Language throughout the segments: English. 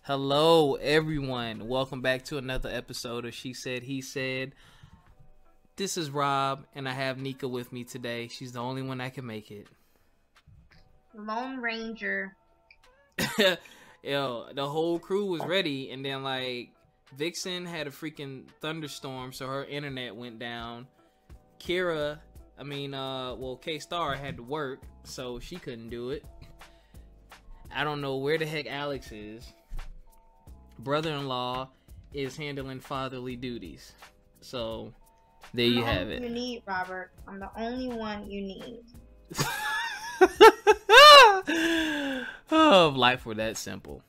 Hello, everyone. Welcome back to another episode of She Said, He Said. This is Rob, and I have Neka with me today. She's the only one that can make it. Lone Ranger. Yo, the whole crew was ready, and then, Vixen had a freaking thunderstorm, so her internet went down. K-Star had to work, so she couldn't do it. I don't know where the heck Alex is. Brother-in-law is handling fatherly duties. So, there you have it. You need, Robert. I'm the only one you need. Oh, if life were that simple.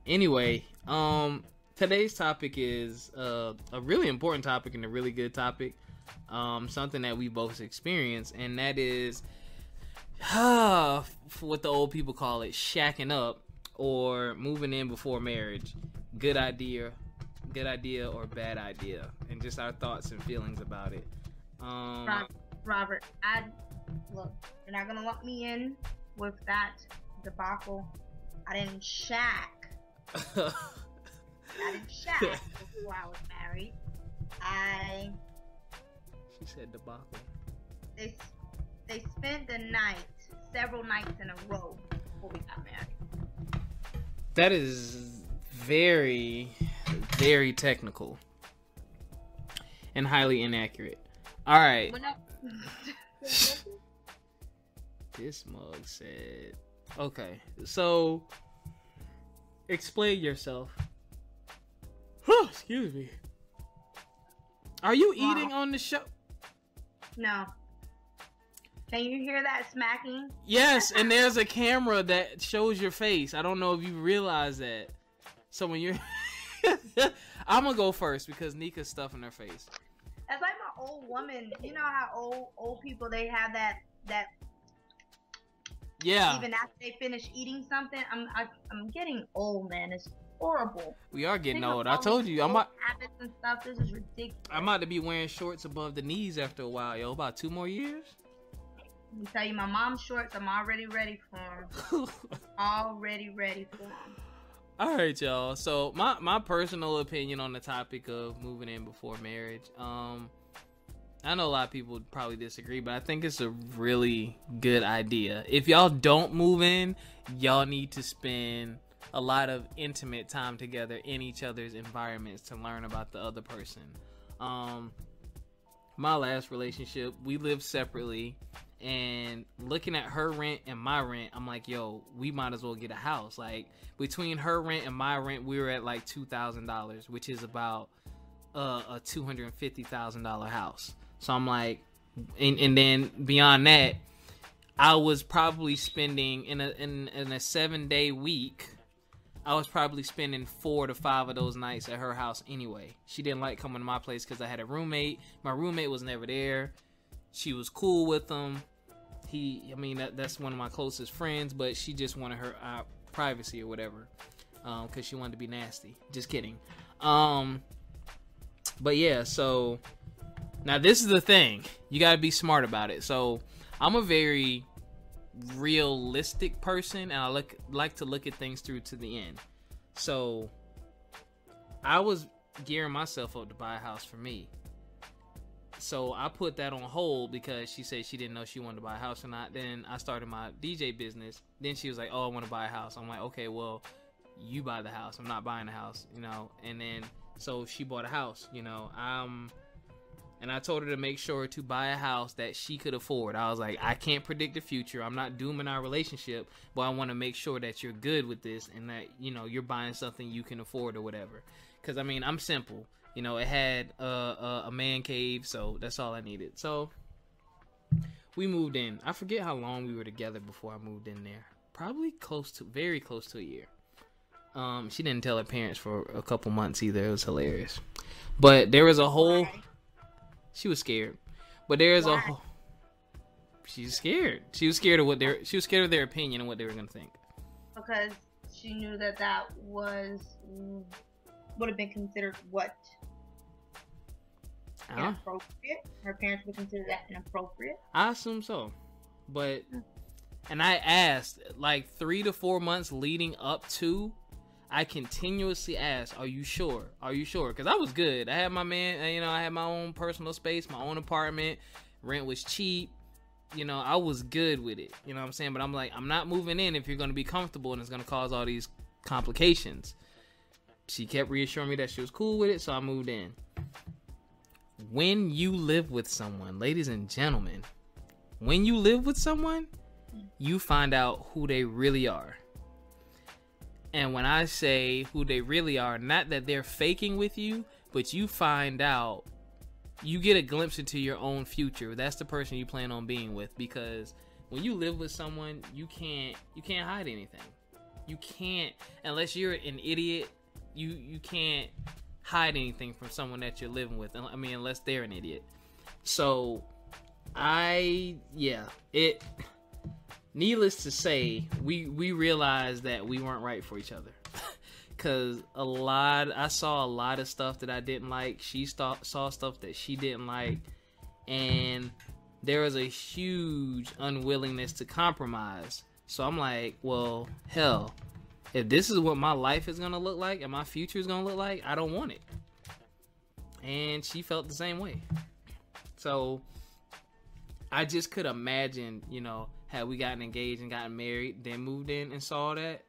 Anyway, today's topic is a really important topic and a really good topic. Something that we both experienced, and that is what the old people call it, shacking up or moving in before marriage. Good idea or bad idea, and just our thoughts and feelings about it. Robert, look, you're not gonna let me in with that debacle. I didn't shack. Before I was married. She said debacle. They spent the night, several nights in a row before we got married. That is very, very technical and highly inaccurate. All right. This mug said, okay, so explain yourself. Excuse me. Are you eating on the show? No. Can you hear that smacking? Yes, and there's a camera that shows your face. I don't know if you realize that. So when you're... I'm going to go first because Neka's stuffing her face. That's like my old woman. You know how old people, they have that... Yeah. Even after they finish eating something. I'm getting old, man. It's horrible. We are getting old. I told you. Habits and stuff. This is ridiculous. I'm about to be wearing shorts above the knees after a while, yo. About 2 more years. Let me tell you, my mom's shorts, I'm already ready for them. Already ready for them. All right, y'all. So my personal opinion on the topic of moving in before marriage. I know a lot of people would probably disagree, but I think it's a really good idea. If y'all don't move in, y'all need to spend a lot of intimate time together in each other's environments to learn about the other person. My last relationship, we lived separately, and looking at her rent and my rent, I'm like, yo, we might as well get a house. Like, between her rent and my rent, we were at like $2,000, which is about a $250,000 house. So I'm like, and then beyond that, I was probably spending in a 7-day week, I was probably spending 4 to 5 of those nights at her house anyway. She didn't like coming to my place because I had a roommate. My roommate was never there. She was cool with him. That's one of my closest friends, but she just wanted her privacy or whatever, because she wanted to be nasty. Just kidding. But yeah, so now this is the thing. You gotta be smart about it. So I'm a very realistic person, and I like to look at things through to the end. So I was gearing myself up to buy a house for me. So I put that on hold because she said she didn't know she wanted to buy a house or not. Then I started my DJ business. Then she was like, oh, I want to buy a house. I'm like, okay, well, you buy the house. I'm not buying a house, And then, so she bought a house, and I told her to make sure to buy a house that she could afford. I was like, I can't predict the future. I'm not dooming our relationship, but I want to make sure that you're good with this and that, you're buying something you can afford or whatever. Because, I'm simple. It had a man cave, so that's all I needed. So we moved in. I forget how long we were together before I moved in there. Probably very close to a year. She didn't tell her parents for a couple months either. It was hilarious. But there was a whole... She was scared. But there is a whole... She's scared. She was scared of their opinion and what they were going to think. Because she knew that would have been considered what? Inappropriate? Her parents would consider that inappropriate? I assume so. But, and I asked, like 3 to 4 months leading up to, I continuously asked, "Are you sure? Are you sure?" Because I was good. I had my man, you know, I had my own personal space, my own apartment. Rent was cheap. You know, I was good with it. You know what I'm saying? But I'm like, I'm not moving in if you're going to be comfortable and it's going to cause all these complications. She kept reassuring me that she was cool with it, so I moved in. When you live with someone, ladies and gentlemen, when you live with someone, you find out who they really are. And when I say who they really are, not that they're faking with you, but you find out, you get a glimpse into your own future. That's the person you plan on being with, because when you live with someone, you can't hide anything. You can't, unless you're an idiot, you can't hide anything from someone that you're living with. I mean, unless they're an idiot. So, needless to say, we realized that we weren't right for each other. Cause I saw a lot of stuff that I didn't like. She saw stuff that she didn't like, and there was a huge unwillingness to compromise. So I'm like, well, hell, if this is what my life is gonna look like and my future is gonna look like, I don't want it. And she felt the same way. So I just could imagine, you know, had we gotten engaged and gotten married, then moved in and saw that,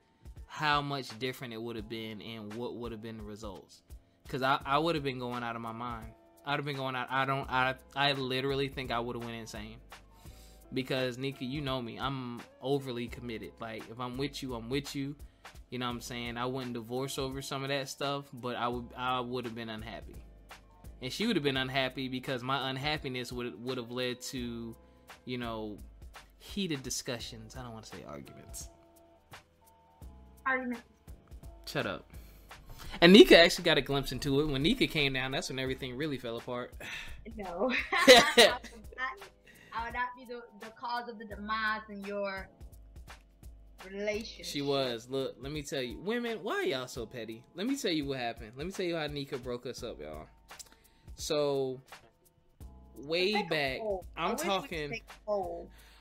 how much different it would have been and what would have been the results. Because I would have been going out of my mind. I'd have been going out. I literally think I would have went insane. Because, Neka, you know me. I'm overly committed. Like, if I'm with you, I'm with you. You know what I'm saying? I wouldn't divorce over some of that stuff, but I would have been unhappy. And she would have been unhappy because my unhappiness would have led to, you know, heated discussions. I don't want to say arguments. Argument. Shut up. And Neka actually got a glimpse into it. When Neka came down, that's when everything really fell apart. No. I would not be the cause of the demise in your relationship. She was. Look, let me tell you. Women, why are y'all so petty? Let me tell you what happened. Let me tell you how Neka broke us up, y'all. So, way back, I'm talking...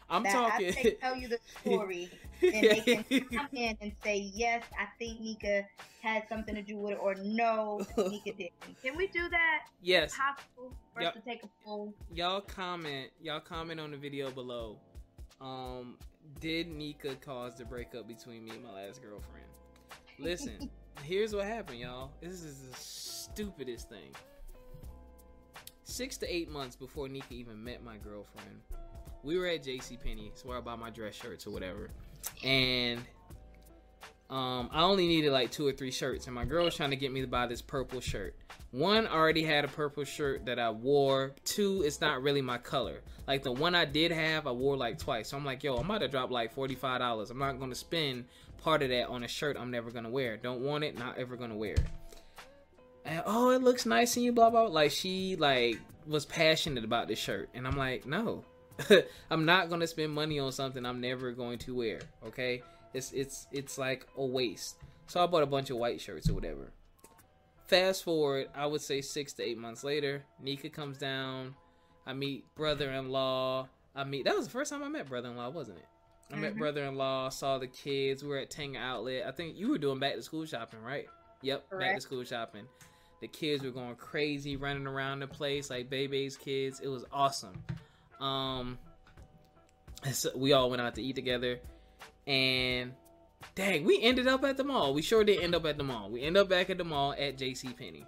I can tell you the story, and they can come in and say, yes, I think Neka had something to do with it, or no, Neka didn't. Can we do that? Yes. Is it possible for us to take a poll? Y'all comment on the video below. Did Neka cause the breakup between me and my last girlfriend? Listen, here's what happened, y'all. This is the stupidest thing. 6 to 8 months before Neka even met my girlfriend, we were at JCPenney, so where I buy my dress shirts or whatever. And I only needed like 2 or 3 shirts, and my girl was trying to get me to buy this purple shirt. 1, I already had a purple shirt that I wore. 2, it's not really my color. Like the one I did have, I wore like twice. So I'm like, yo, I'm about to drop like $45. I'm not going to spend part of that on a shirt I'm never going to wear. Don't want it, not ever going to wear it. And, oh, it looks nice on you, blah, blah. Like she like was passionate about this shirt. And I'm like, no. I'm not gonna spend money on something I'm never going to wear. Okay, it's like a waste. So I bought a bunch of white shirts or whatever. Fast forward, I would say 6 to 8 months later, Neka comes down. I meet brother-in-law. That was the first time I met brother-in-law, wasn't it? I met brother-in-law, saw the kids. We were at Tanga Outlet. I think you were doing back to school shopping, right? Yep, correct. Back to school shopping. The kids were going crazy, running around the place like Bebe's kids. It was awesome. So we all went out to eat together, and dang, we ended up at the mall. We sure did end up at the mall. We end up back at the mall at JCPenney.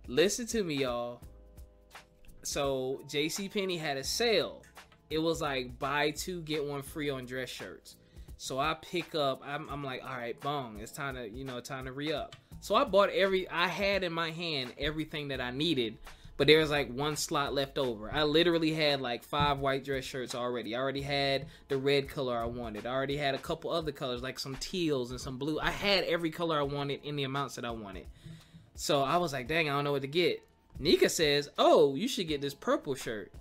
Listen to me, y'all. So JCPenney had a sale. It was like buy 2 get 1 free on dress shirts. So I pick up. I'm like, all right, bong. It's time to re-up. So I had in my hand everything that I needed. But there was like 1 slot left over. I literally had like 5 white dress shirts already. I already had the red color I wanted. I already had a couple other colors, like some teals and some blue. I had every color I wanted in the amounts that I wanted. So I was like, dang, I don't know what to get. Neka says, oh, you should get this purple shirt.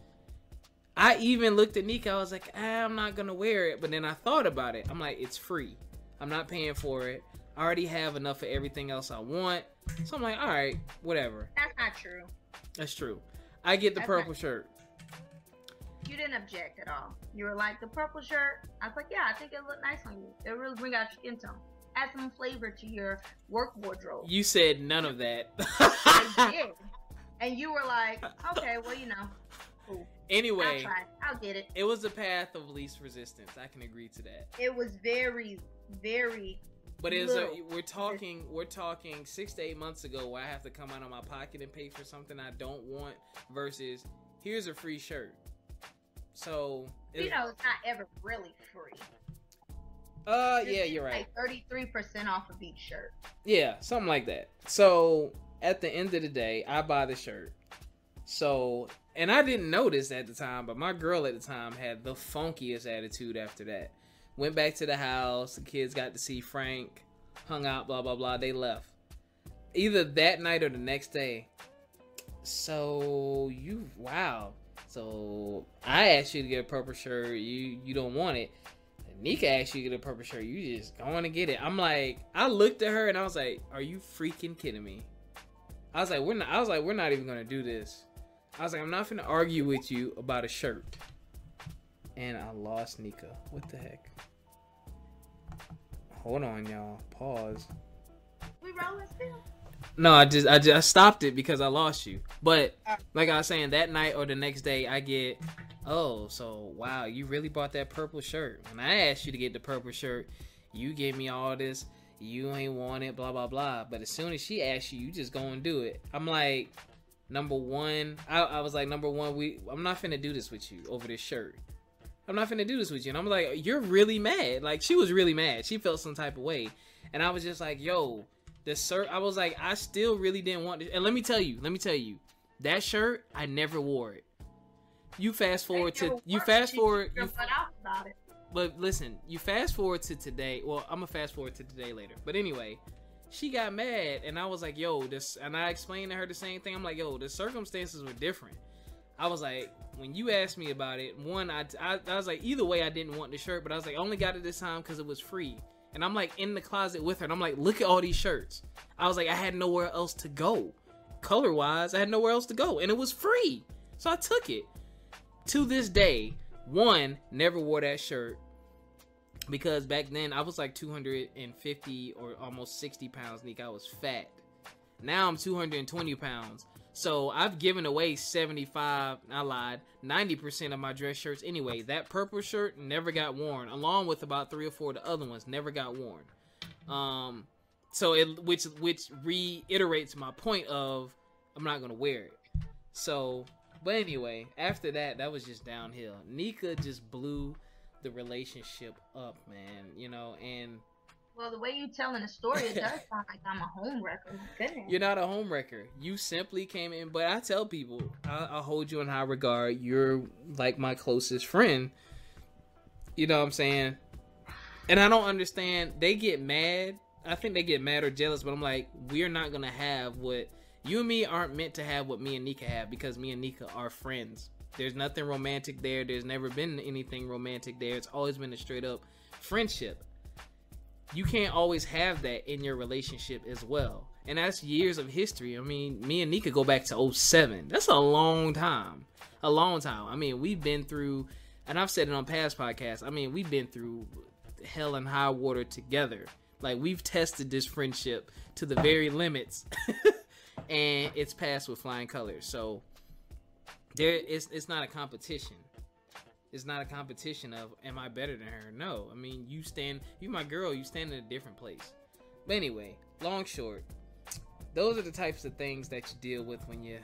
I even looked at Neka. I was like, I'm not going to wear it. But then I thought about it. I'm like, it's free. I'm not paying for it. I already have enough of everything else I want. So I'm like, all right, whatever. That's not true. That's true. I get the purple shirt. you didn't object at all. You were like, the purple shirt. I was like, yeah, I think it looked nice on you. It really bring out your skin tone. Add some flavor to your work wardrobe. You said none of that. I did. And you were like, okay, well, you know. Cool. Anyway, I'll get it. It was the path of least resistance. I can agree to that. It was very, very. But we're talking 6 to 8 months ago where I have to come out of my pocket and pay for something I don't want versus here's a free shirt. So it's not ever really free. Yeah, you're right. Like 33% off of each shirt. Yeah, something like that. So at the end of the day, I buy the shirt. So, and I didn't notice at the time, but my girl at the time had the funkiest attitude after that. Went back to the house, the kids got to see Frank, hung out, blah, blah, blah. They left. Either that night or the next day. So, wow. So, I asked you to get a purple shirt. You don't want it. Neka asked you to get a purple shirt. You just going to get it. I'm like, I looked at her and I was like, are you freaking kidding me? I was like, we're not even going to do this. I was like, I'm not going to argue with you about a shirt. And I lost Neka. What the heck? Hold on, y'all. Pause. We rolling still? No, I just stopped it because I lost you. But like I was saying, that night or the next day, I get, oh, so wow, you really bought that purple shirt. When I asked you to get the purple shirt, you gave me all this. You ain't want it, blah blah blah. But as soon as she asked you, you just go and do it. I'm like, number one, I was like, number one, I'm not finna do this with you over this shirt. I'm not finna do this with you. And I'm like, you're really mad. Like, she was really mad. She felt some type of way. And I was just like, yo, I was like, I still really didn't want this. And let me tell you, that shirt, I never wore it. But listen, you fast forward to today. Well, I'm gonna fast forward to today later. But anyway, she got mad and I was like, yo, and I explained to her the same thing. I'm like, yo, the circumstances were different. I was like, when you asked me about it, one, I was like, either way, I didn't want the shirt, but I was like, I only got it this time because it was free. And I'm like in the closet with her, and I'm like, look at all these shirts. I was like, I had nowhere else to go. Color-wise, I had nowhere else to go, and it was free. So I took it. To this day, one, never wore that shirt because back then I was like 250 or almost 60 pounds, Nick. I was fat. Now I'm 220 pounds. So I've given away 75, I lied, 90% of my dress shirts anyway. That purple shirt never got worn, along with about 3 or 4 of the other ones never got worn. So which reiterates my point of I'm not gonna wear it. So, but anyway, after that was just downhill. Neka just blew the relationship up, man. You know, and well, the way you telling the story, it does sound like I'm a homewrecker. Goodness. You're not a homewrecker. You simply came in. But I tell people, I hold you in high regard. You're like my closest friend. You know what I'm saying? And I don't understand. They get mad. I think they get mad or jealous. But I'm like, we're not going to have what... You and me aren't meant to have what me and Neka have because me and Neka are friends. There's nothing romantic there. There's never been anything romantic there. It's always been a straight up friendship. You can't always have that in your relationship as well. And that's years of history. I mean, me and Neka go back to 2007. That's a long time. A long time. I mean, we've been through, and I've said it on past podcasts, I mean, we've been through hell and high water together. Like, we've tested this friendship to the very limits. And it's passed with flying colors. So, it's not a competition. It's not a competition of, am I better than her? No. I mean, you my girl, you stand in a different place. But anyway, long short, those are the types of things that you deal with when you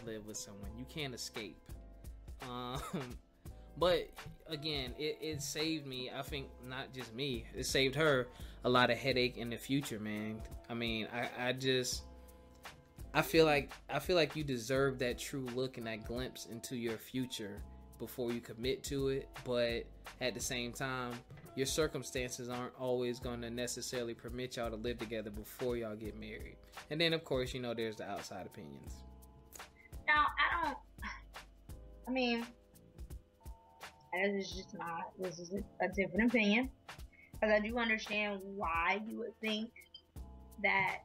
live with someone. You can't escape. But again, it saved me. I think not just me. It saved her a lot of headache in the future, man. I mean, I feel like you deserve that true look and that glimpse into your future before you commit to it, but at the same time, your circumstances aren't always going to necessarily permit y'all to live together before y'all get married. And then, of course, you know, there's the outside opinions. Now, I mean, this is a different opinion, because I do understand why you would think that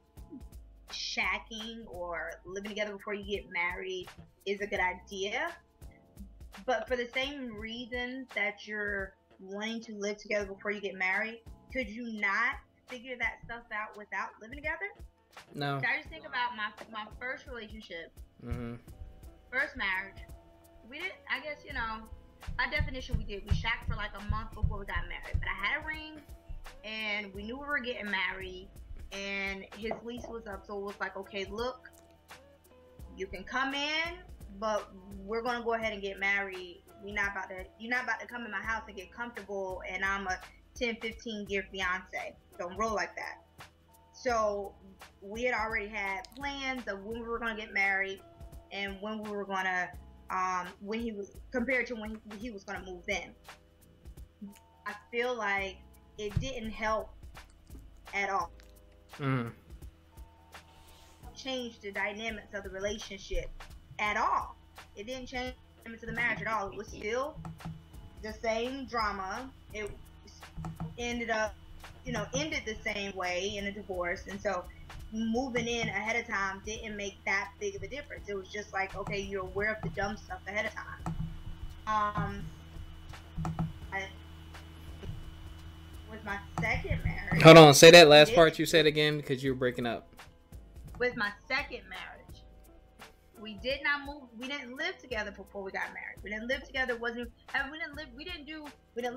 shacking or living together before you get married is a good idea. But for the same reason that you're wanting to live together before you get married, could you not figure that stuff out without living together? No. So I just think about my first relationship, first marriage. We didn't, I guess, by definition we did. We shacked for like a month before we got married. But I had a ring, and we knew we were getting married, and his lease was up. So it was like, okay, look, you can come in, but we're going to go ahead and get married. You're not about to come in my house and get comfortable, and I'm a 10, 15 year fiance. Don't roll like that. So we had already had plans of when we were going to get married and when we were going to, when he was, compared to when he was going to move in. I feel like it didn't help at all. Change the dynamics of the relationship at all. It didn't change the dynamics of the marriage at all. It was still the same drama. It ended the same way in a divorce, and so moving in ahead of time didn't make that big of a difference. It was just like, okay, you're aware of the dumb stuff ahead of time. With my second marriage. Hold on, say that last part you said again because you were breaking up. With my second marriage, we did not move. We didn't live together before we got married. We didn't live together. We didn't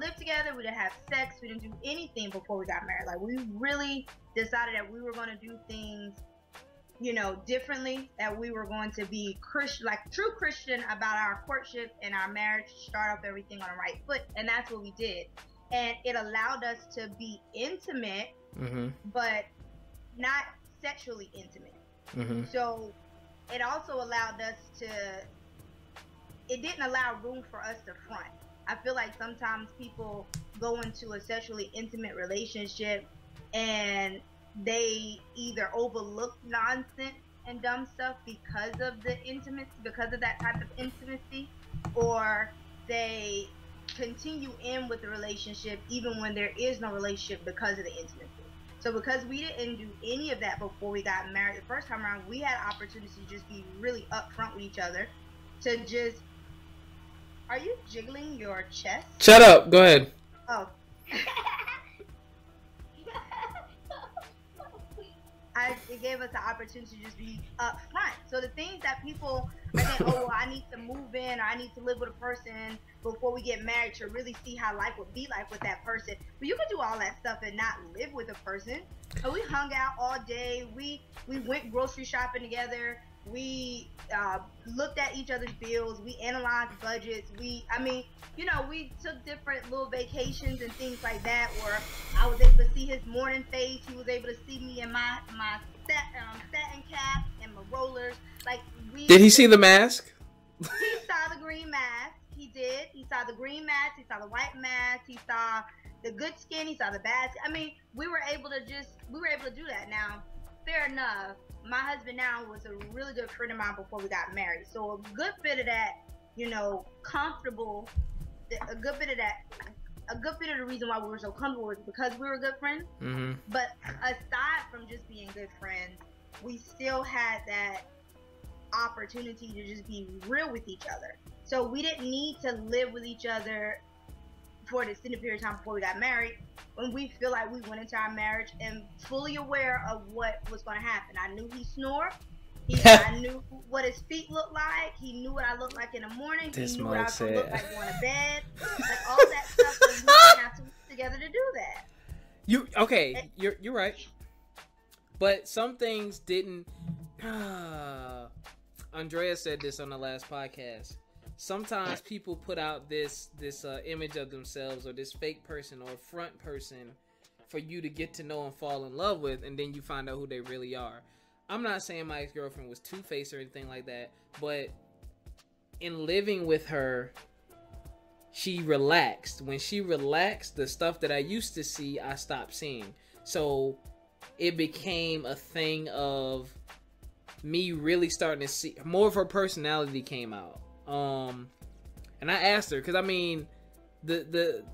live together. We didn't have sex. We didn't do anything before we got married. Like, we really decided that we were going to do things, differently. That we were going to be Christian, like true Christian about our courtship and our marriage. Start off everything on the right foot, and that's what we did. And it allowed us to be intimate, but not sexually intimate. So it also allowed us to, it didn't allow room for us to front. I feel like sometimes people go into a sexually intimate relationship and they either overlook nonsense and dumb stuff because of the intimacy, because of that type of intimacy, or they continue in with the relationship even when there is no relationship because of the intimacy. So because we didn't do any of that before we got married the first time around, we had opportunities to just be really upfront with each other. To just, are you jiggling your chest? Shut up. Go ahead. Oh. It gave us the opportunity to just be upfront. So the things that people are saying, oh, well, I need to move in, or I need to live with a person before we get married to really see how life would be like with that person. But you could do all that stuff and not live with a person. So we hung out all day. We went grocery shopping together. We looked at each other's bills. We analyzed budgets. We took different little vacations and things like that, where I was able to see his morning face. He was able to see me in my satin cap and my rollers. Did he see the mask? He saw the green mask. He did. He saw the green mask. He saw the white mask. He saw the good skin. He saw the bad skin. I mean, we were able to do that. Now, fair enough, my husband now was a really good friend of mine before we got married. So a good bit of that, comfortable, a good bit of the reason why we were so comfortable was because we were good friends. But aside from just being good friends, we still had that opportunity to just be real with each other. So we didn't need to live with each other for an extended period of time before we got married, when we feel like we went into our marriage and fully aware of what was going to happen. I knew he snored. I knew what his feet looked like. He knew what I looked like in the morning. He knew what I was going to look like going to bed. Like all that stuff, and we didn't have to work together to do that. You're right. But some things didn't. Andrea said this on the last podcast. Sometimes people put out this image of themselves, or this fake person or front person for you to get to know and fall in love with, and then you find out who they really are. I'm not saying my ex-girlfriend was two-faced or anything like that, but in living with her, she relaxed. When she relaxed, the stuff that I used to see, I stopped seeing. So it became a thing of me really starting to see more of her personality came out. And I asked her, because I mean, the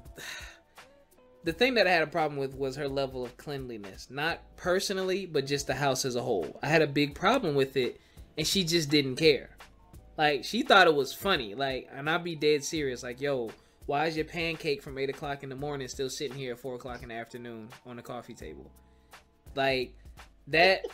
thing that I had a problem with was her level of cleanliness. Not personally, but just the house as a whole. I had a big problem with it, and she just didn't care. Like, she thought it was funny. Like, and I'd be dead serious. Like, yo, why is your pancake from 8 o'clock in the morning still sitting here at 4 o'clock in the afternoon on the coffee table? Like, that...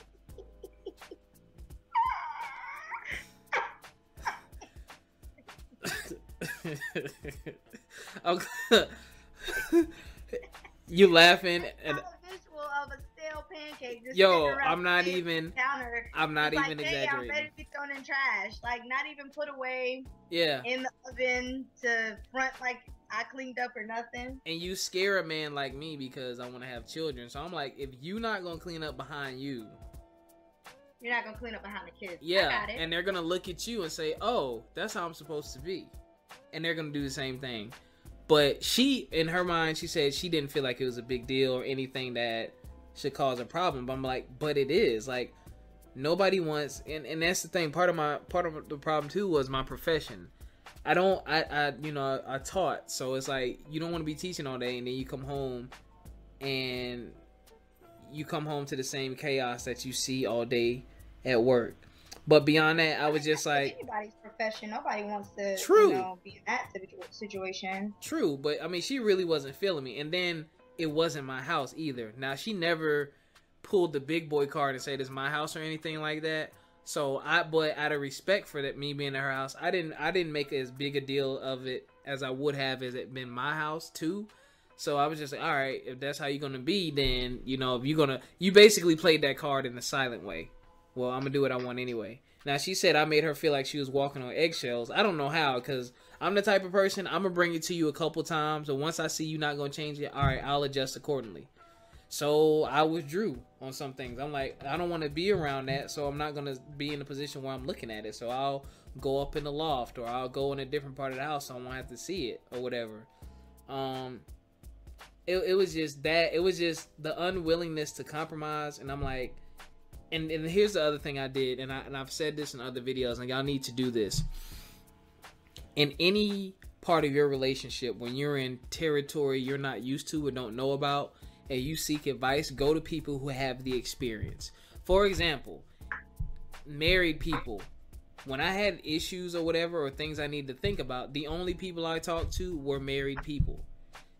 You laughing and... of a stale pancake. Just yo, I'm not even exaggerating. I'm ready to be thrown in trash. Like, not even put away. Yeah. In the oven to front like I cleaned up or nothing. And you scare a man like me because I want to have children. So I'm like, if you not gonna clean up behind you, you're not gonna clean up behind the kids. Yeah. I got it. And they're gonna look at you and say, "Oh, that's how I'm supposed to be," and they're gonna do the same thing. But she, in her mind, she said she didn't feel like it was a big deal or anything that should cause a problem. But I'm like, but it is. Like, nobody wants, and that's the thing. Part of the problem too was my profession. I taught, so it's like you don't want to be teaching all day, and then you come home to the same chaos that you see all day at work. But beyond that, I was just like... anybody's profession. Nobody wants to be in that situation. True, but I mean, she really wasn't feeling me. And then it wasn't my house either. Now, she never pulled the big boy card and said it's my house or anything like that. So, but out of respect for that, me being in her house, I didn't make as big a deal of it as I would have as it been my house too. So I was just like, all right, if that's how you're going to be, then, if you basically played that card in a silent way. Well, I'm going to do what I want anyway. Now, she said I made her feel like she was walking on eggshells. I don't know how, because I'm the type of person, I'm going to bring it to you a couple times, and once I see you not going to change it, all right, I'll adjust accordingly. So I withdrew on some things. I'm like, I don't want to be around that, so I'm not going to be in a position where I'm looking at it. So I'll go up in the loft, or I'll go in a different part of the house so I won't have to see it, or whatever. It was just that. It was just the unwillingness to compromise, and I'm like... And here's the other thing I did, and I've said this in other videos, and y'all need to do this. In any part of your relationship, when you're in territory you're not used to or don't know about, and you seek advice, go to people who have the experience. For example, married people. When I had issues or whatever, or things I need to think about, the only people I talked to were married people.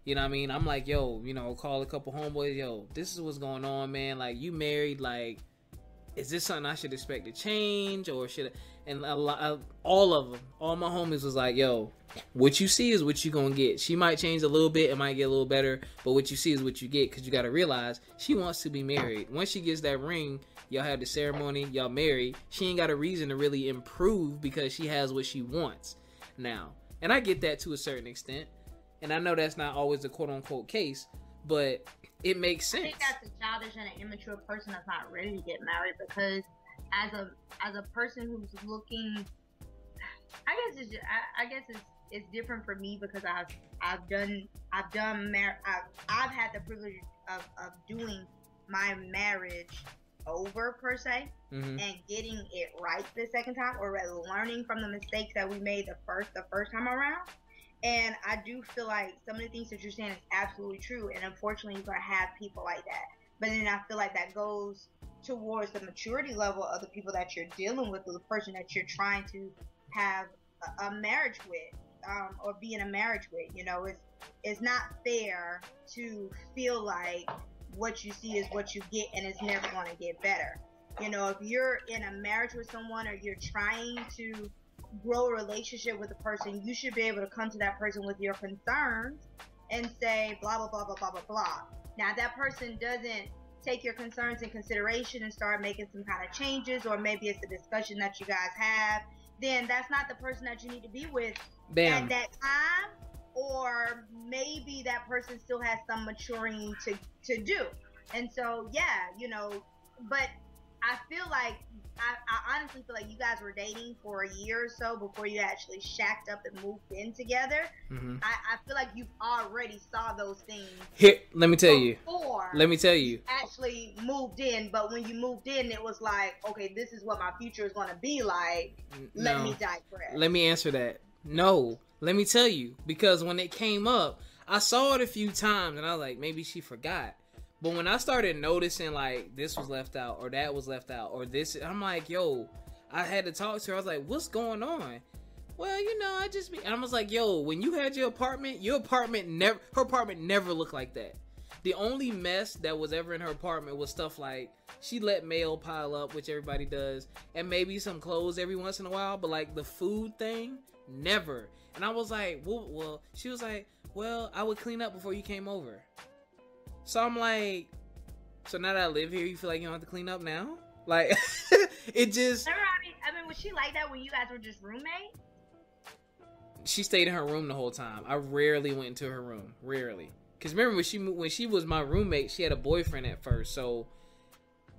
You know what I mean? I'm like, yo, call a couple homeboys, yo, this is what's going on, man. Like, you married, like... is this something I should expect to change, or should I? And all my homies was like, yo, what you see is what you gonna get. She might change a little bit, it might get a little better, but what you see is what you get, because you got to realize she wants to be married. Once she gets that ring, y'all have the ceremony, y'all married, she ain't got a reason to really improve because she has what she wants now. And I get that to a certain extent, and I know that's not always the quote-unquote case, but it makes sense. I think that's a childish and an immature person that's not ready to get married, because as a person who's looking, I guess it's different for me, because I've had the privilege of doing my marriage over, per se, and getting it right the second time, or rather learning from the mistakes that we made the first time around. And I do feel like some of the things that you're saying is absolutely true. And unfortunately, you're going to have people like that. But then I feel like that goes towards the maturity level of the people that you're dealing with, or the person that you're trying to have a marriage with, or be in a marriage with. It's not fair to feel like what you see is what you get, and it's never going to get better. If you're in a marriage with someone, or you're trying to grow a relationship with a person, you should be able to come to that person with your concerns and say blah blah blah blah blah blah blah. Now, if that person doesn't take your concerns in consideration and start making some kind of changes, or maybe it's a discussion that you guys have, then that's not the person that you need to be with at that time. Or maybe that person still has some maturing to do. And so but I feel like I honestly feel like you guys were dating for a year or so before you actually shacked up and moved in together. I feel like you already saw those things. Here, let me tell you. Actually moved in, but when you moved in, it was like, okay, this is what my future is going to be like. Let me digress. Let me answer that. No, let me tell you, because when it came up, I saw it a few times, and I was like, maybe she forgot. But when I started noticing, like, this was left out, or that was left out, or this, I'm like, yo, I had to talk to her. I was like, what's going on? Well, you know, I just be, and I was like, yo, when you had your apartment her apartment never looked like that. The only mess that was ever in her apartment was stuff like she let mail pile up, which everybody does, and maybe some clothes every once in a while, but like the food thing, never. And I was like, well, she was like, well, I would clean up before you came over. So I'm like, so now that I live here, you feel like you don't have to clean up now? Like, it just... I mean, was she like that when you guys were just roommates? She stayed in her room the whole time. I rarely went into her room. Rarely. Because remember, when she was my roommate, she had a boyfriend at first. So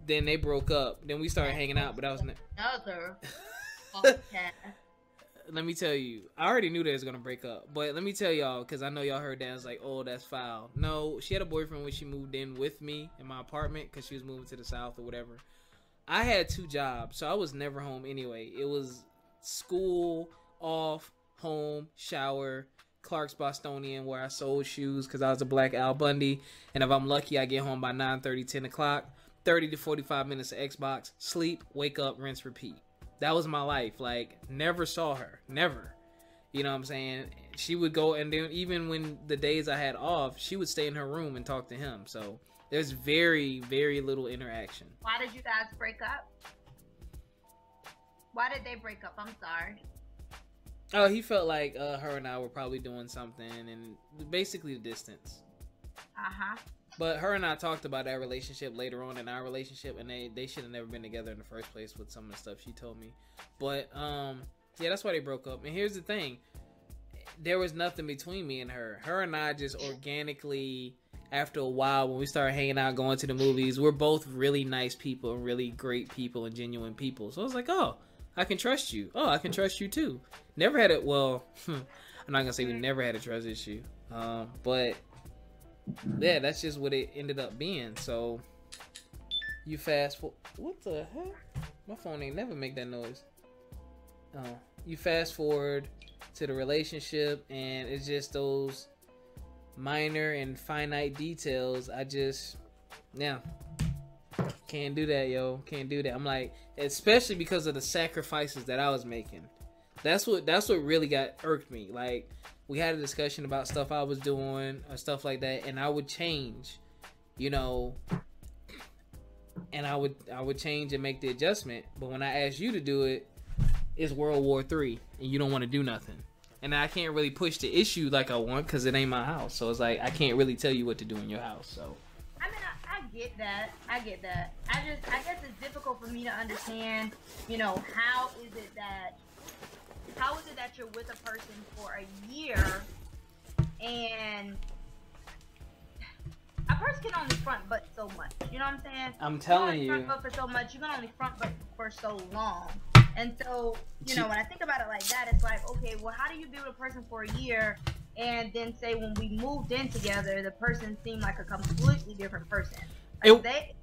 then they broke up. Then we started hanging out, but I was... Let me tell you, I already knew they was gonna break up, but let me tell y'all, because I know y'all heard that, it's like, oh, that's foul. No, she had a boyfriend when she moved in with me in my apartment, because she was moving to the south or whatever. I had 2 jobs, so I was never home anyway. It was school, off, home, shower, Clark's Bostonian, where I sold shoes, because I was a Black Al Bundy, and if I'm lucky, I get home by 9:30, 10 o'clock, 30 to 45 minutes of Xbox, sleep, wake up, rinse, repeat. That was my life. Like, never saw her. Never. You know what I'm saying? She would go, and then even when the days I had off, she would stay in her room and talk to him. So, there's very, very little interaction. Why did you guys break up? Why did they break up? I'm sorry. Oh, he felt like her and I were probably doing something, and basically the distance. Uh-huh. But her and I talked about that relationship later on in our relationship, and they should have never been together in the first place with some of the stuff she told me. But, yeah, that's why they broke up. And here's the thing. There was nothing between me and her. Her and I just organically, after a while, when we started hanging out, going to the movies, we're both really nice people and really great people and genuine people. So I was like, oh, I can trust you. Oh, I can trust you too. Never had it. Well, I'm not going to say we never had a trust issue. But... yeah, that's just what it ended up being. So you fast forward. What the heck? My phone ain't never make that noise. You fast forward to the relationship, and it's just those minor and finite details. I just, can't do that, yo. Can't do that. I'm like, especially because of the sacrifices that I was making. That's what really irked me. Like, we had a discussion about stuff I was doing or stuff like that, and I would change, you know, and I would change and make the adjustment. But when I ask you to do it, it's World War III, and you don't want to do nothing. And I can't really push the issue like I want because it ain't my house. So it's like I can't really tell you what to do in your house. So I mean, I get that. I guess it's difficult for me to understand. You know, how is it that you're with a person for a year and a person can only front but so much? You know what I'm saying? I'm telling you. Front but for so much. You can only front but for so long. And so, you know, when I think about it like that, it's like, okay, well, how do you be with a person for a year and then say when we moved in together, the person seemed like a completely different person? Like that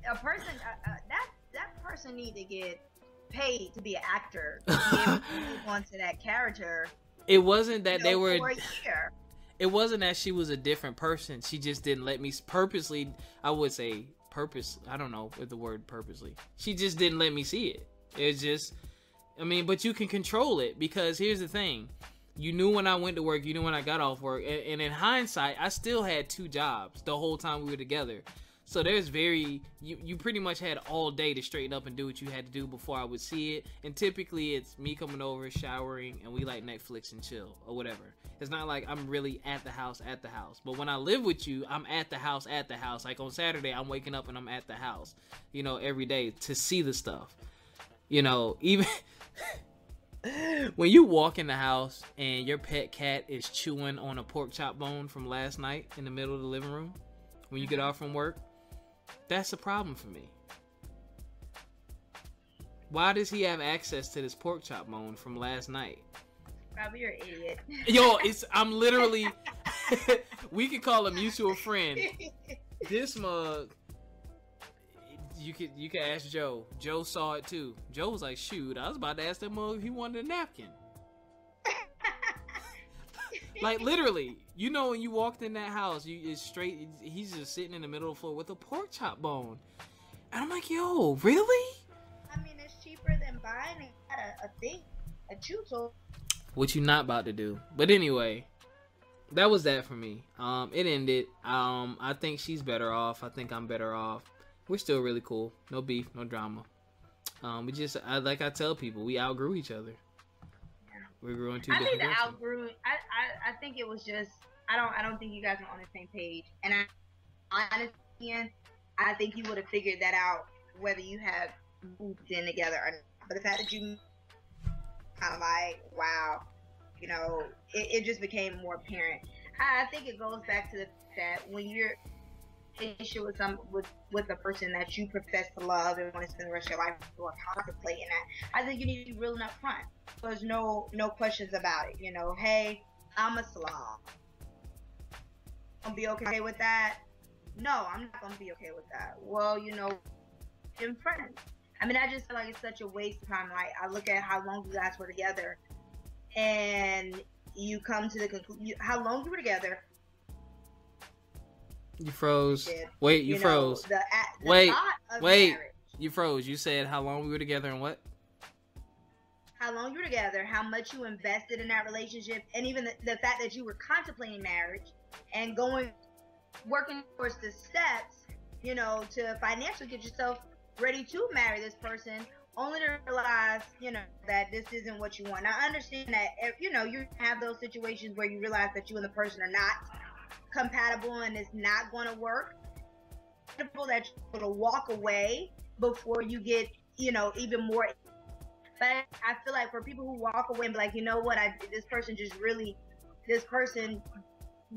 person need to get paid to be an actor to be able to move on to that character. It wasn't that they were. For a year. It wasn't that she was a different person. She just didn't let me purposely. I would say purpose. I don't know with the word purposely. She just didn't let me see it. It's just. I mean, but you can control it because here's the thing. You knew when I went to work. You knew when I got off work. And in hindsight, I still had 2 jobs the whole time we were together. So there's you pretty much had all day to straighten up and do what you had to do before I would see it. And typically it's me coming over, showering, and we like Netflix and chill or whatever. It's not like I'm really at the house. But when I live with you, I'm at the house. Like on Saturday, I'm waking up and I'm at the house, you know, every day to see the stuff. You know, even when you walk in the house and your pet cat is chewing on a pork chop bone from last night in the middle of the living room when you get off from work, that's a problem for me. Why does he have access to this pork chop bone from last night? Probably you're an idiot. Yo, I'm literally, we could call a mutual friend. This mug, you could ask Joe. Joe saw it too. Joe was like, shoot, I was about to ask that mug if he wanted a napkin. Like literally, you know, when you walked in that house, he's just sitting in the middle of the floor with a pork chop bone. And I'm like, yo, really? I mean, it's cheaper than fine and got a thing, a chew toy. What you not about to do. But anyway, that was that for me. It ended. I think she's better off. I think I'm better off. We're still really cool. No beef, no drama. We just, like I tell people, we outgrew each other. Yeah. We grew in two different directions. directions. Outgrew. I think it was just, I don't think you guys are on the same page. And honestly, I think you would have figured that out whether you have moved in together or not. But the fact that you kind of like, wow, you know, it just became more apparent. I think it goes back to the fact that when you're issue with a person that you profess to love and want to spend the rest of your life or contemplating that, I think you need to be real and upfront. There's no questions about it. You know, hey, I'm a slob. I'm gonna be okay with that? No, I'm not gonna be okay with that. Well, you know, in friends. I mean, I just feel like it's such a waste of time. Like, I look at how long you guys were together, and you come to the conclusion how long you were together. You froze. Wait, you froze. The wait, marriage. You froze. You said how long we were together and what? How long you were together, how much you invested in that relationship, and even the fact that you were contemplating marriage and working towards the steps, you know, to financially get yourself ready to marry this person, only to realize, you know, that this isn't what you want. Now, I understand that, you know, you have those situations where you realize that you and the person are not compatible and it's not going to work. People that you're going to walk away before you get, you know, even more. But I feel like for people who walk away and be like, you know what, this person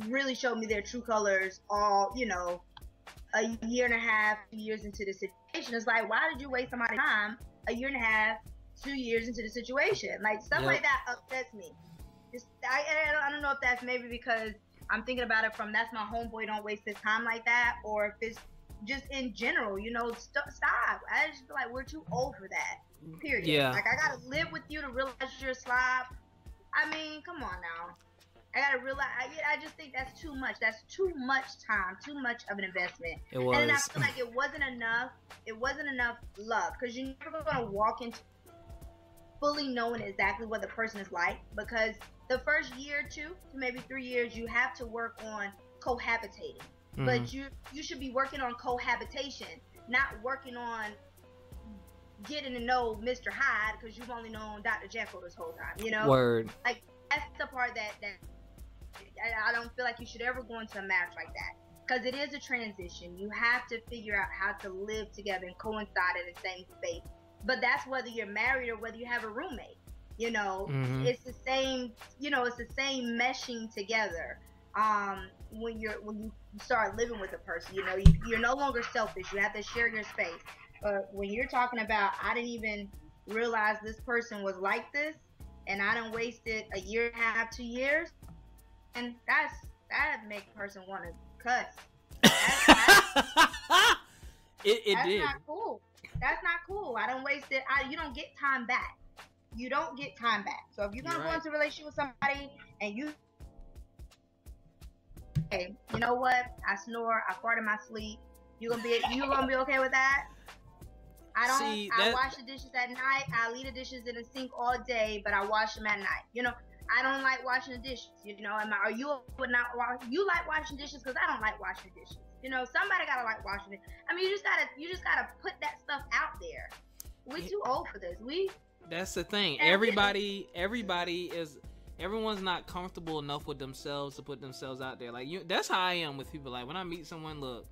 really showed me their true colors all, you know, a year and a half, 2 years into the situation. It's like, why did you waste somebody's time a year and a half, 2 years into the situation? Like, stuff like that upsets me. I don't know if that's maybe because I'm thinking about it from that's my homeboy, don't waste his time like that, or if it's just in general, you know, stop. I just feel like we're too old for that. Period. Yeah. Like, I gotta live with you to realize you're a slob. I mean, come on now. I gotta realize. I just think that's too much. That's too much time. Too much of an investment. It was. And then I feel like it wasn't enough. It wasn't enough love, because you're never gonna walk into fully knowing exactly what the person is like, because the first year or 2 to maybe 3 years, you have to work on cohabitating. Mm-hmm. But you should be working on cohabitation, not working on getting to know Mr. Hyde, because you've only known Dr. Jekyll this whole time, you know? Word. Like, that's the part that I don't feel like you should ever go into a marriage like that, because it is a transition. You have to figure out how to live together and coincide in the same space. But that's whether you're married or whether you have a roommate. You know, mm-hmm. It's the same. You know, it's the same meshing together. When you start living with a person, you know, you're no longer selfish. You have to share your space. But when you're talking about, I didn't even realize this person was like this, and I done wasted a year and a half, 2 years, and that make a person want to cuss. It did. That's not cool. That's not cool. I don't waste it. You don't get time back. You don't get time back. So if you're gonna go into a relationship with somebody and hey, you know what? I snore. I fart in my sleep. You gonna be okay with that? I wash the dishes at night. I leave the dishes in the sink all day, but I wash them at night. You know, I don't like washing the dishes. You know, you like washing dishes? Because I don't like washing dishes. You know, somebody gotta like washing it. I mean, you just gotta put that stuff out there. We're too old for this. That's the thing. Everyone's not comfortable enough with themselves to put themselves out there. Like, that's how I am with people. Like, when I meet someone, look,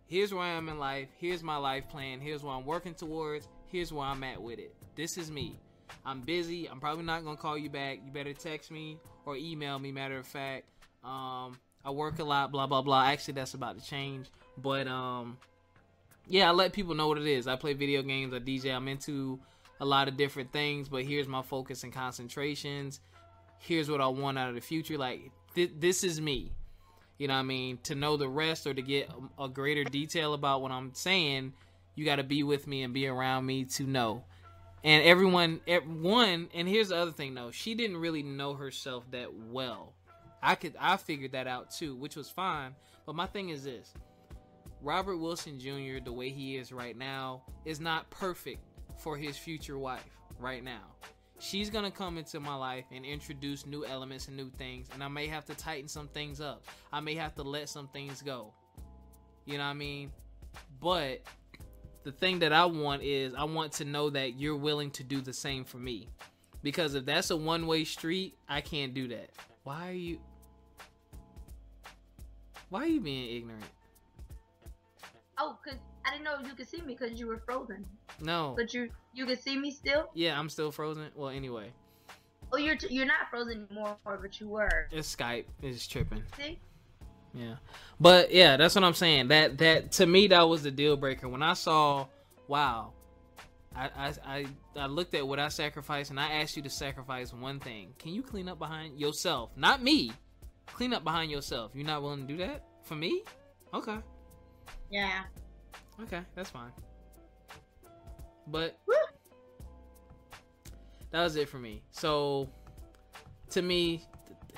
here's where I am in life. Here's my life plan. Here's what I'm working towards. Here's where I'm at with it. This is me. I'm busy. I'm probably not gonna call you back. You better text me or email me. Matter of fact, I work a lot, blah, blah, blah. Actually, that's about to change. But, yeah, I let people know what it is. I play video games, I DJ, I'm into a lot of different things, but here's my focus and concentrations. Here's what I want out of the future. Like, this is me. You know what I mean? To know the rest or to get a greater detail about what I'm saying, you got to be with me and be around me to know. And and here's the other thing, though. She didn't really know herself that well. I figured that out too, which was fine. But my thing is this: Robert Wilson Jr., the way he is right now, is not perfect for his future wife right now. She's gonna come into my life and introduce new elements and new things, and I may have to tighten some things up. I may have to let some things go. You know what I mean? But the thing that I want is I want to know that you're willing to do the same for me. Because if that's a one-way street, I can't do that. Why are you being ignorant? Oh, because I didn't know you could see me because you were frozen. No. But you could see me still? Yeah, I'm still frozen. Well, anyway. Oh, you're not frozen anymore, but you were. It's Skype. It's tripping. See? Yeah. But yeah, that's what I'm saying. That to me, that was the deal breaker. When I saw, wow, I looked at what I sacrificed, and I asked you to sacrifice one thing. Can you clean up behind yourself? Not me. Clean up behind yourself. You're not willing to do that for me? Okay. Yeah. Okay, that's fine. But that was it for me. So to me,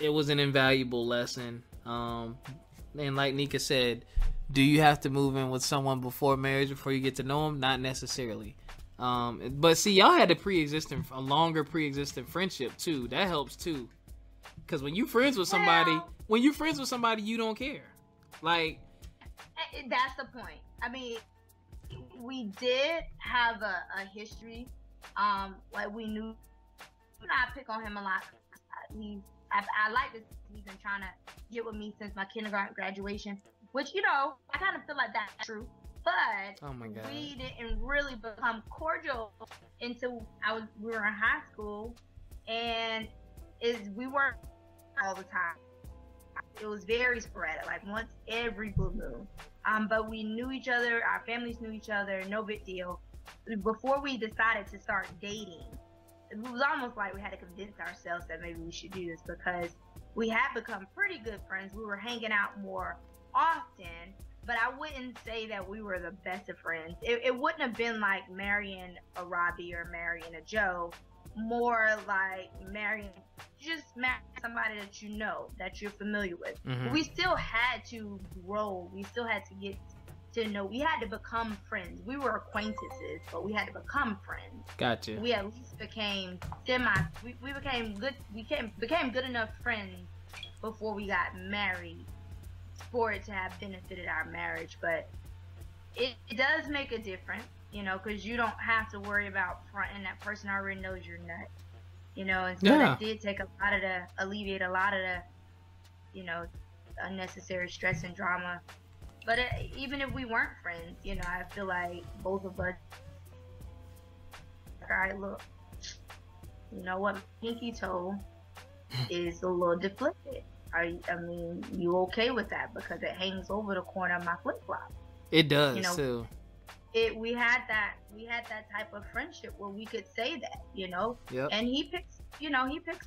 it was an invaluable lesson. And like Neka said, do you have to move in with someone before marriage before you get to know them? Not necessarily. But see, y'all had a longer pre-existing friendship too. That helps too. Because when you friends with somebody, you don't care. Like, that's the point. I mean, we did have a history. Like we knew. I pick on him a lot. I like this. He's been trying to get with me since my kindergarten graduation, which, you know, I kind of feel like that's true. But oh my God, we didn't really become cordial until we were in high school, and we weren't all the time. It was very sporadic, like once every blue moon. But we knew each other. Our families knew each other. No big deal. Before we decided to start dating, it was almost like we had to convince ourselves that maybe we should do this because we had become pretty good friends. We were hanging out more often, but I wouldn't say that we were the best of friends. It wouldn't have been like marrying a Robbie or marrying a Joe. More like marrying somebody that you know, that you're familiar with. Mm-hmm. We still had to grow. We still had to get to know. We had to become friends. We were acquaintances, but we had to become friends. Gotcha. We at least became we became good. We became good enough friends before we got married for it to have benefited our marriage. But it does make a difference, you know, because you don't have to worry about fronting. That person already knows you're nuts, you know. And so that did take alleviate a lot of the, you know, unnecessary stress and drama. But even if we weren't friends, you know, I feel like both of us, all right, look, you know what, pinky toe is a little deflected. I mean, you okay with that because it hangs over the corner of my flip flop. It does, you know, too. We had that type of friendship where we could say that, you know. Yep. And he picks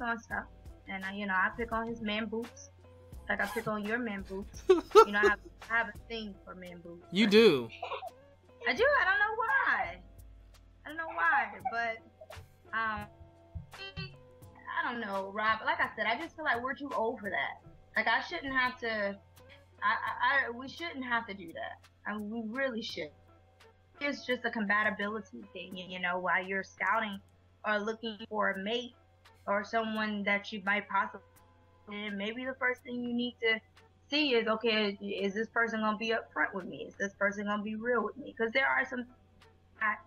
on stuff, and you know, I pick on his man boots, like I pick on your man boots. You know, I have a thing for man boots. You do. I do. I don't know why, but I don't know, Rob. Like I said, I just feel like we're too old for that. Like I shouldn't have to. We shouldn't have to do that. I mean, we really should. It's just a compatibility thing, you know, while you're scouting or looking for a mate or someone that you might possibly. And maybe the first thing you need to see is, okay, is this person gonna be upfront with me? Is this person gonna be real with me? Because there are some,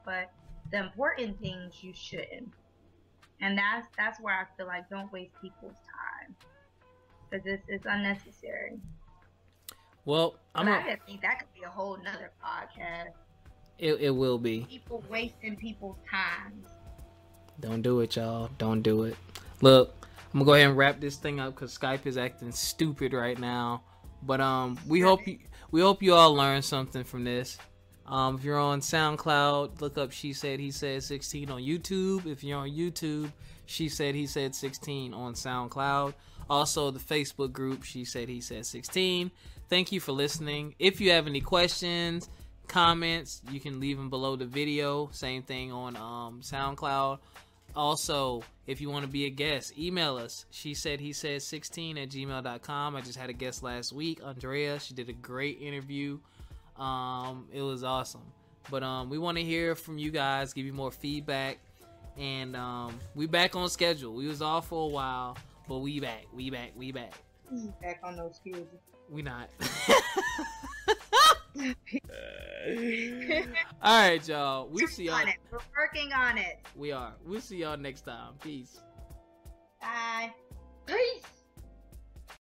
but the important things you shouldn't. And that's where I feel like don't waste people's time because it's unnecessary. Well, I think that could be a whole nother podcast. It will be. People wasting people's time. Don't do it, y'all. Don't do it. Look, I'm gonna go ahead and wrap this thing up because Skype is acting stupid right now. But we hope you all learned something from this. If you're on SoundCloud, look up She Said He Said 16 on YouTube. If you're on YouTube, She Said He Said 16 on SoundCloud. Also, the Facebook group She Said He Said 16. Thank you for listening. If you have any questions, comments, you can leave them below the video. Same thing on SoundCloud. Also, if you want to be a guest, email us. She said he said 16@gmail.com. I just had a guest last week, Andrea. She did a great interview. It was awesome. But we want to hear from you guys, give you more feedback, and we back on schedule. We was off for a while, but we back. Back on those fields. We not. All right, y'all. We see y'all. We're working on it. We are. We'll see y'all next time. Peace.